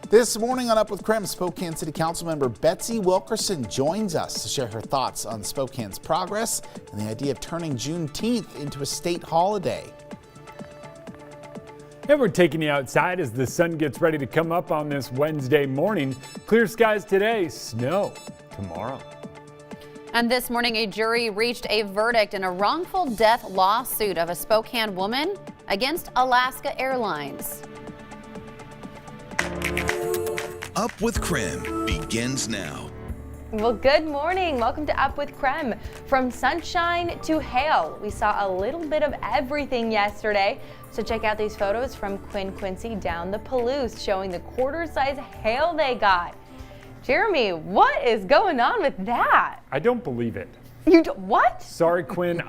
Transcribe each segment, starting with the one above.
This morning on Up with KREM, Spokane City Council member Betsy Wilkerson joins us to share her thoughts on Spokane's progress and the idea of turning Juneteenth into a state holiday. And we're taking you outside as the sun gets ready to come up on this Wednesday morning. Clear skies today, snow tomorrow. And this morning, a jury reached a verdict in a wrongful death lawsuit of a Spokane woman against Alaska Airlines. Up with KREM begins now. Well, good morning. Welcome to Up with KREM. From sunshine to hail, we saw a little bit of everything yesterday. So check out these photos from Quincy down the Palouse showing the quarter-size hail they got. Jeremy, what is going on with that? I don't believe it. What? Sorry, Quinn.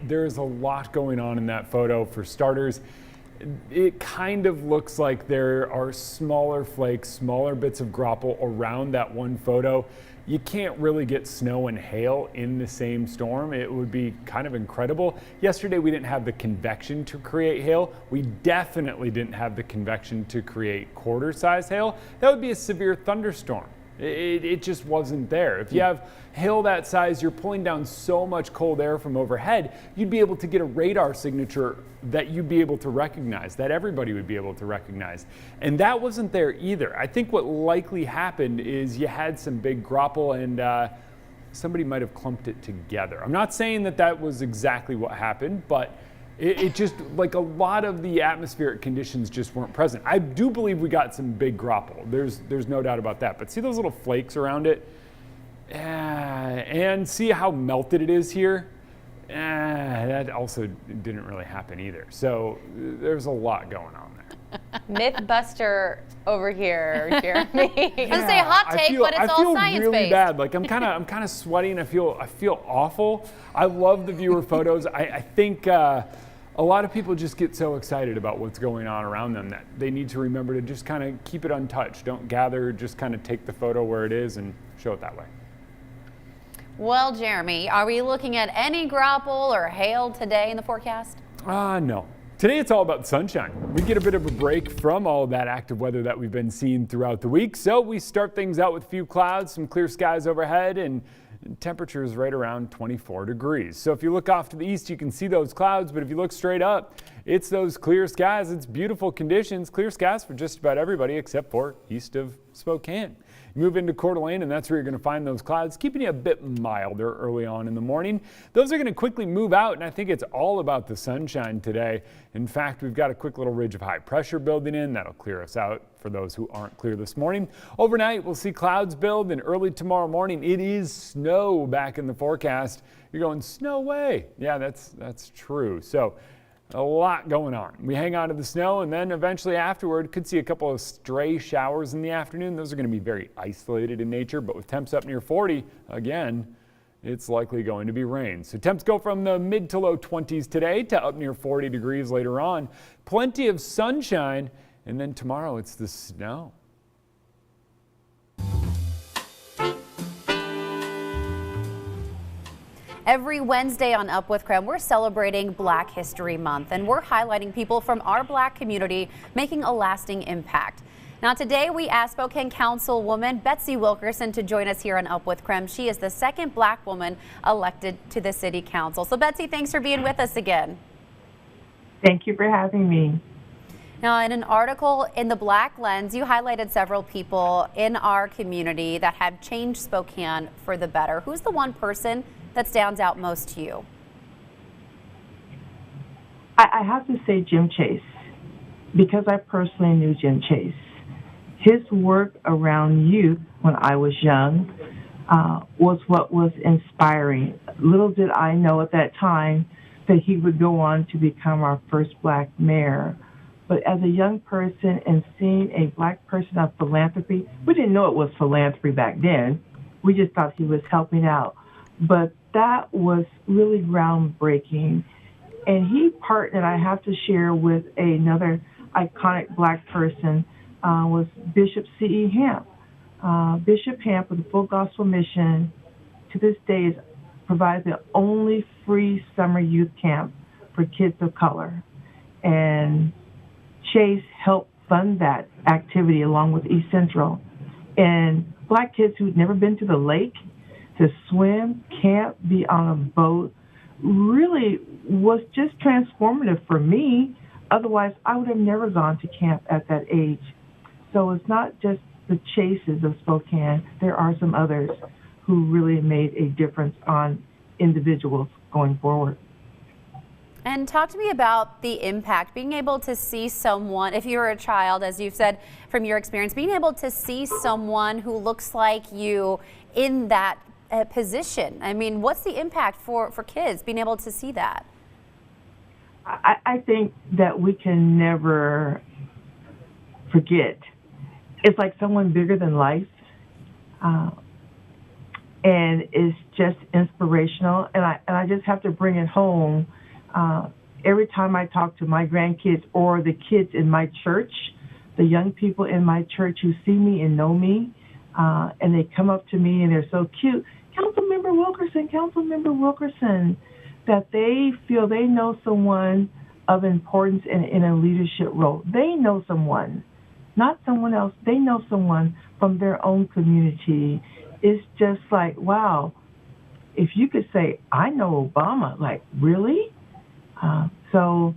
There's a lot going on in that photo. For starters, it kind of looks like there are smaller flakes, smaller bits of graupel around that one photo. You can't really get snow and hail in the same storm. It would be kind of incredible. Yesterday we didn't have the convection to create hail. We definitely didn't have the convection to create quarter-size hail. That would be a severe thunderstorm. It just wasn't there. If you have hail that size, you're pulling down so much cold air from overhead, you'd be able to get a radar signature that you'd be able to recognize, that everybody would be able to recognize. And that wasn't there either. I think what likely happened is you had some big graupel and somebody might have clumped it together. I'm not saying that that was exactly what happened, but it just, like, a lot of the atmospheric conditions just weren't present. I do believe we got some big graupel. There's no doubt about that. But see those little flakes around it? And see how melted it is here? That also didn't really happen either. So there's a lot going on there. Mythbuster over here, Jeremy. I was gonna say hot take, but it's all science-based. I feel really bad. Like I'm kind of sweating. I feel awful. I love the viewer photos. I think a lot of people just get so excited about what's going on around them that they need to remember to just kind of keep it untouched. Don't gather. Just kind of take the photo where it is and show it that way. Well, Jeremy, are we looking at any graupel or hail today in the forecast? No. Today it's all about sunshine. We get a bit of a break from all of that active weather that we've been seeing throughout the week. So we start things out with a few clouds, some clear skies overhead, and temperatures right around 24 degrees. So if you look off to the east, you can see those clouds, but if you look straight up, it's those clear skies. It's beautiful conditions, clear skies for just about everybody except for east of Spokane. You move into Coeur d'Alene, and that's where you're going to find those clouds, keeping you a bit milder early on in the morning. Those are going to quickly move out, and I think it's all about the sunshine today. In fact, we've got a quick little ridge of high pressure building in. That'll clear us out for those who aren't clear this morning. Overnight, we'll see clouds build, and early tomorrow morning, it is snow back in the forecast. You're going, snow way. Yeah, that's true. So a lot going on. We hang on to the snow, and then eventually afterward could see a couple of stray showers in the afternoon. Those are going to be very isolated in nature, but with temps up near 40, again, it's likely going to be rain. So temps go from the mid to low 20s today to up near 40 degrees later on. Plenty of sunshine, and then tomorrow it's the snow. Every Wednesday on Up with KREM, we're celebrating Black History Month, and we're highlighting people from our Black community making a lasting impact. Now today we asked Spokane Councilwoman Betsy Wilkerson to join us here on Up with KREM. She is the second Black woman elected to the City Council. So Betsy, thanks for being with us again. Thank you for having me. Now, in an article in the Black Lens, you highlighted several people in our community that have changed Spokane for the better. Who's the one person that stands out most to you? I have to say Jim Chase, because I personally knew Jim Chase. His work around youth when I was young was what was inspiring. Little did I know at that time that he would go on to become our first Black mayor. But as a young person and seeing a Black person of philanthropy, we didn't know it was philanthropy back then. We just thought he was helping out. But that was really groundbreaking. And he partnered, I have to share, with another iconic Black person, was Bishop C.E. Hamp. Bishop Hamp, with the Full Gospel Mission, to this day provides the only free summer youth camp for kids of color. And Chase helped fund that activity along with East Central. And Black kids who'd never been to the lake to swim, camp, be on a boat, really was just transformative for me. Otherwise, I would have never gone to camp at that age. So it's not just the chases of Spokane. There are some others who really made a difference on individuals going forward. And talk to me about the impact, being able to see someone, if you're a child, as you've said from your experience, being able to see someone who looks like you in that position. I mean, what's the impact for kids being able to see that? I think that we can never forget. It's like someone bigger than life. And it's just inspirational. And I just have to bring it home. Every time I talk to my grandkids or the kids in my church, the young people in my church who see me and know me, and they come up to me and they're so cute, Councilmember Wilkerson, that they feel they know someone of importance in a leadership role. They know someone, not someone else. They know someone from their own community. It's just like, wow, if you could say, I know Obama, like, really? So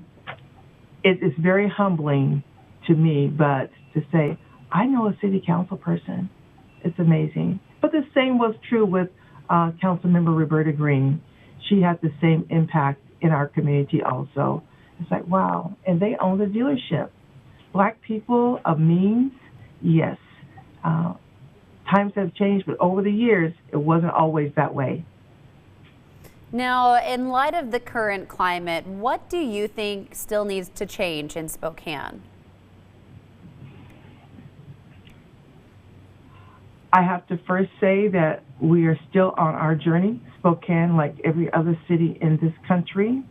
it's very humbling to me, but to say, I know a city council person, it's amazing. But the same was true with Councilmember Roberta Green. She had the same impact in our community also. It's like, wow, and they own the dealership. Black people of means, yes. Times have changed, but over the years, it wasn't always that way. Now, in light of the current climate, what do you think still needs to change in Spokane? I have to first say that we are still on our journey. Spokane, like every other city in this country,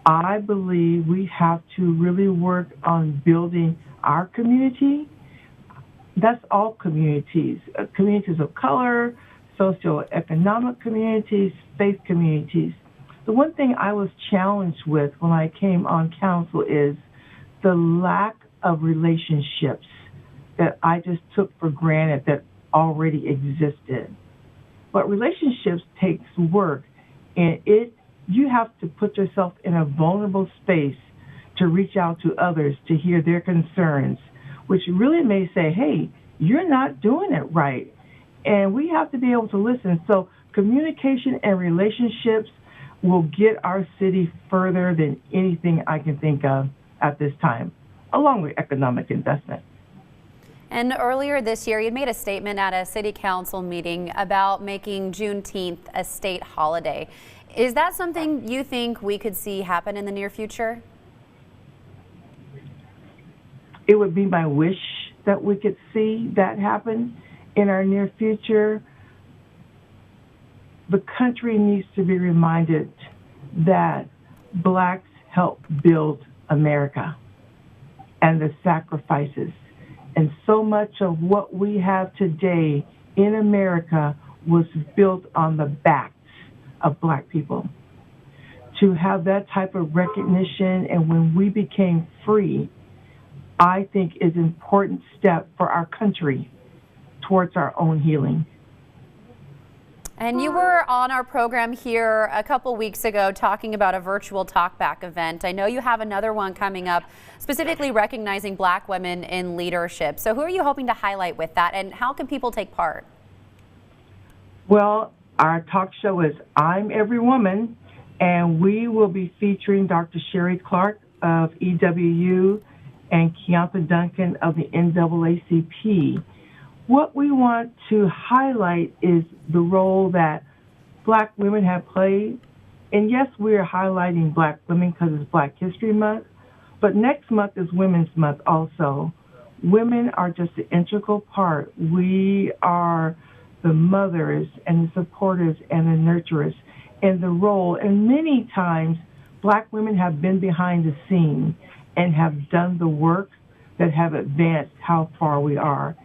I believe we have to really work on building our community. That's all communities, communities of color, socioeconomic communities, faith communities. The one thing I was challenged with when I came on council is the lack of relationships that I just took for granted that already existed. But relationships takes work, and you have to put yourself in a vulnerable space to reach out to others to hear their concerns, which really may say, hey, you're not doing it right. And we have to be able to listen. So communication and relationships will get our city further than anything I can think of at this time, along with economic investment. And earlier this year, you made a statement at a city council meeting about making Juneteenth a state holiday. Is that something you think we could see happen in the near future? It would be my wish that we could see that happen in our near future. The country needs to be reminded that blacks helped build America and the sacrifices. And so much of what we have today in America was built on the backs of black people. To have that type of recognition, and when we became free, I think is an important step for our country towards our own healing. And you were on our program here a couple weeks ago talking about a virtual talkback event. I know you have another one coming up, specifically recognizing black women in leadership. So who are you hoping to highlight with that, and how can people take part? Well, our talk show is I'm Every Woman, and we will be featuring Dr. Sherry Clark of EWU and Keonta Duncan of the NAACP. What we want to highlight is the role that black women have played. And yes, we are highlighting black women because it's Black History Month, but next month is Women's Month also. Women are just an integral part. We are the mothers and the supporters and the nurturers in the role. And many times, black women have been behind the scene and have done the work that have advanced how far we are.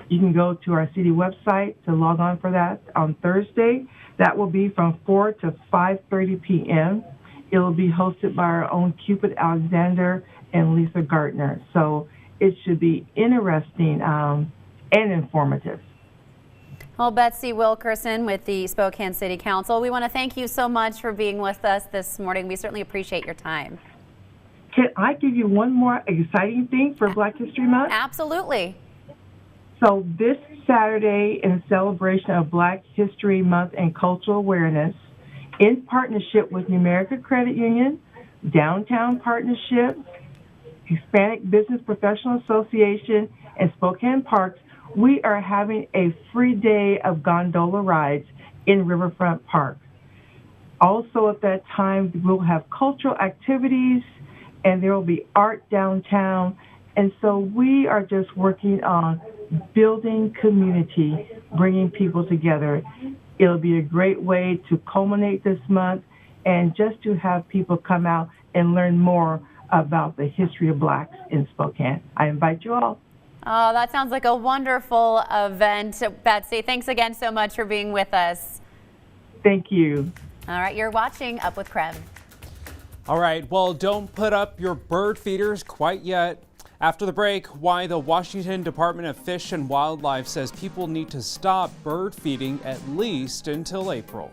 You can go to our city website to log on for that on Thursday. That will be from 4 to 5:30 p.m. It will be hosted by our own Cupid Alexander and Lisa Gartner. So it should be interesting and informative. Well, Betsy Wilkerson with the Spokane City Council, we want to thank you so much for being with us this morning. We certainly appreciate your time. Can I give you one more exciting thing for Black History Month? Absolutely. So this Saturday, in celebration of Black History Month and cultural awareness, in partnership with New America Credit Union, Downtown Partnership, Hispanic Business Professional Association, and Spokane Parks, we are having a free day of gondola rides in Riverfront Park. Also at that time, we'll have cultural activities and there will be art downtown. And so we are just working on building community, bringing people together. It'll be a great way to culminate this month and just to have people come out and learn more about the history of Blacks in Spokane. I invite you all. Oh, that sounds like a wonderful event. Betsy, thanks again so much for being with us. Thank you. All right, you're watching Up with KREM. All right, well, don't put up your bird feeders quite yet. After the break, why the Washington Department of Fish and Wildlife says people need to stop bird feeding at least until April.